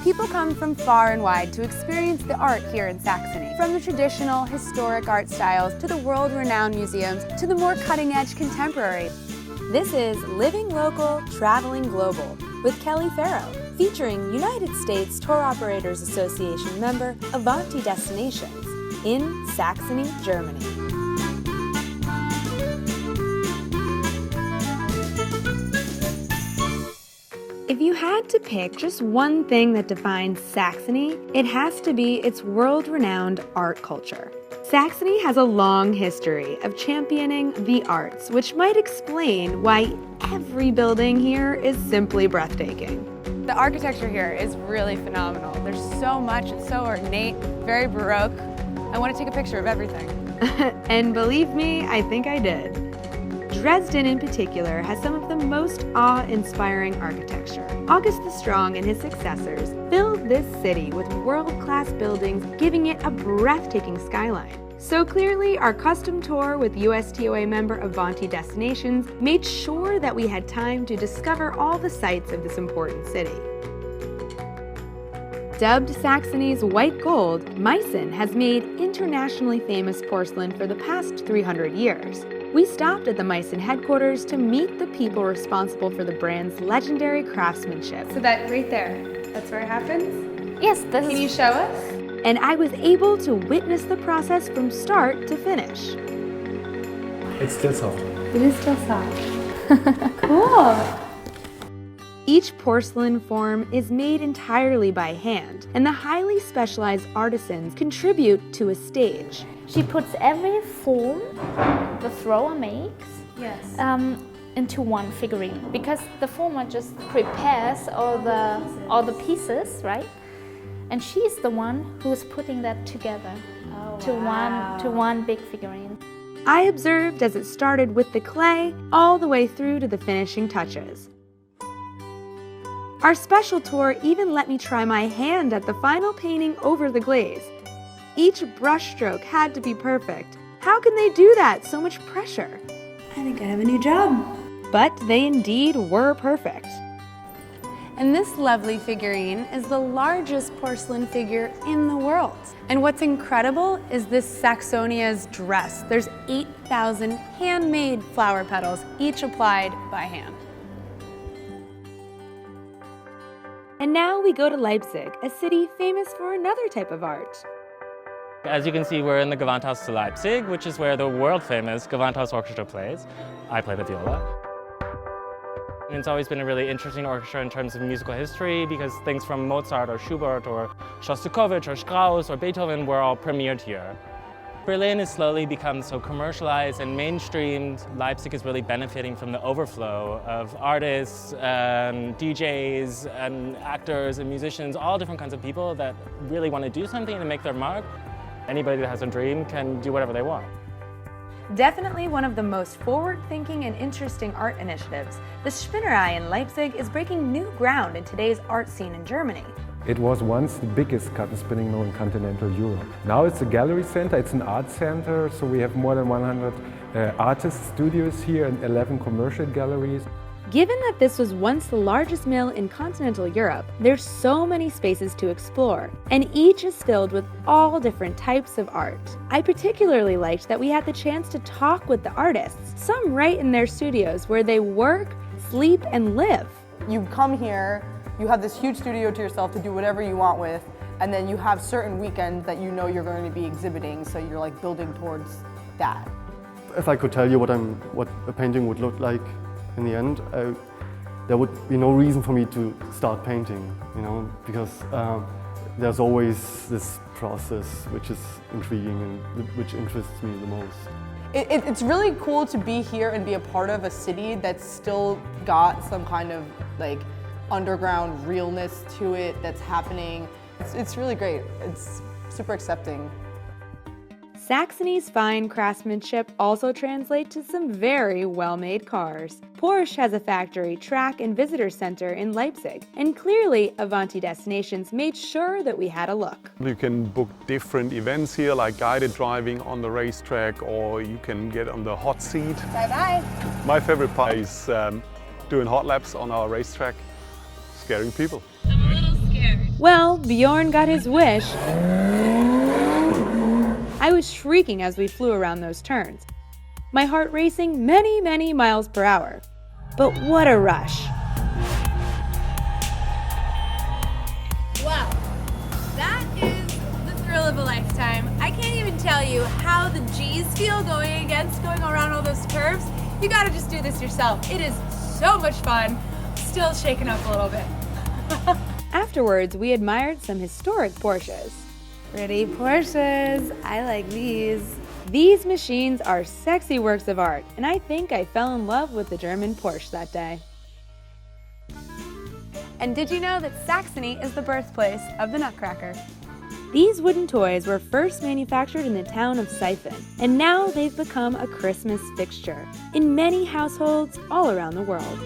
People come from far and wide to experience the art here in Saxony. From the traditional, historic art styles to the world-renowned museums to the more cutting-edge contemporary. This is Living Local, Traveling Global with Kelley Ferro, featuring United States Tour Operators Association member Avanti Destinations in Saxony, Germany. If you had to pick just one thing that defines Saxony, it has to be its world-renowned art culture. Saxony has a long history of championing the arts, which might explain why every building here is simply breathtaking. The architecture here is really phenomenal. There's so much, it's so ornate, very Baroque. I want to take a picture of everything. And believe me, I think I did. Dresden in particular has some of the most awe-inspiring architecture. August the Strong and his successors filled this city with world-class buildings, giving it a breathtaking skyline. So clearly, our custom tour with USTOA member Avanti Destinations made sure that we had time to discover all the sights of this important city. Dubbed Saxony's white gold, Meissen has made internationally famous porcelain for the past 300 years. We stopped at the Meissen headquarters to meet the people responsible for the brand's legendary craftsmanship. So that right there, that's where it happens? Yes, Can you show us? And I was able to witness the process from start to finish. It's still soft. It is still soft. Cool. Each porcelain form is made entirely by hand, and the highly specialized artisans contribute to a stage. She puts every form the thrower makes into one figurine, because the former just prepares all the pieces, right? And she's the one who's putting that together to one big figurine. I observed as it started with the clay all the way through to the finishing touches. Our special tour even let me try my hand at the final painting over the glaze. Each brushstroke had to be perfect. How can they do that? So much pressure. I think I have a new job. But they indeed were perfect. And this lovely figurine is the largest porcelain figure in the world. And what's incredible is this Saxonia's dress. There's 8,000 handmade flower petals, each applied by hand. And now we go to Leipzig, a city famous for another type of art. As you can see, we're in the Gewandhaus to Leipzig, which is where the world-famous Gewandhaus Orchestra plays. I play the viola. And it's always been a really interesting orchestra in terms of musical history, because things from Mozart or Schubert or Shostakovich or Strauss or Beethoven were all premiered here. Berlin has slowly become so commercialized and mainstreamed. Leipzig is really benefiting from the overflow of artists and DJs and actors and musicians, all different kinds of people that really want to do something and make their mark. Anybody that has a dream can do whatever they want. Definitely one of the most forward-thinking and interesting art initiatives, the Spinnerei in Leipzig is breaking new ground in today's art scene in Germany. It was once the biggest cotton spinning mill in continental Europe. Now it's a gallery center, it's an art center, so we have more than 100 artist studios here and 11 commercial galleries. Given that this was once the largest mill in continental Europe, there's so many spaces to explore, and each is filled with all different types of art. I particularly liked that we had the chance to talk with the artists, some right in their studios where they work, sleep, and live. You come here, you have this huge studio to yourself to do whatever you want with, and then you have certain weekends that you know you're going to be exhibiting, so you're like building towards that. If I could tell you what a painting would look like in the end, there would be no reason for me to start painting, you know, because there's always this process which is intriguing and which interests me the most. It's really cool to be here and be a part of a city that's still got some kind of like underground realness to it that's happening. It's really great. It's super accepting. Saxony's fine craftsmanship also translates to some very well-made cars. Porsche has a factory, track, and visitor center in Leipzig, and clearly Avanti Destinations made sure that we had a look. You can book different events here, like guided driving on the racetrack, or you can get on the hot seat. Bye-bye. My favorite part is doing hot laps on our racetrack, scaring people. I'm a little scared. scared. Well, Bjorn got his wish. I was shrieking as we flew around those turns, my heart racing many, many miles per hour. But what a rush. Wow, that is the thrill of a lifetime. I can't even tell you how the G's feel going around all those curves. You gotta just do this yourself. It is so much fun. Still shaken up a little bit. Afterwards, we admired some historic Porsches. Pretty Porsches. I like these. These machines are sexy works of art, and I think I fell in love with the German Porsche that day. And did you know that Saxony is the birthplace of the Nutcracker? These wooden toys were first manufactured in the town of Siphon, and now they've become a Christmas fixture in many households all around the world.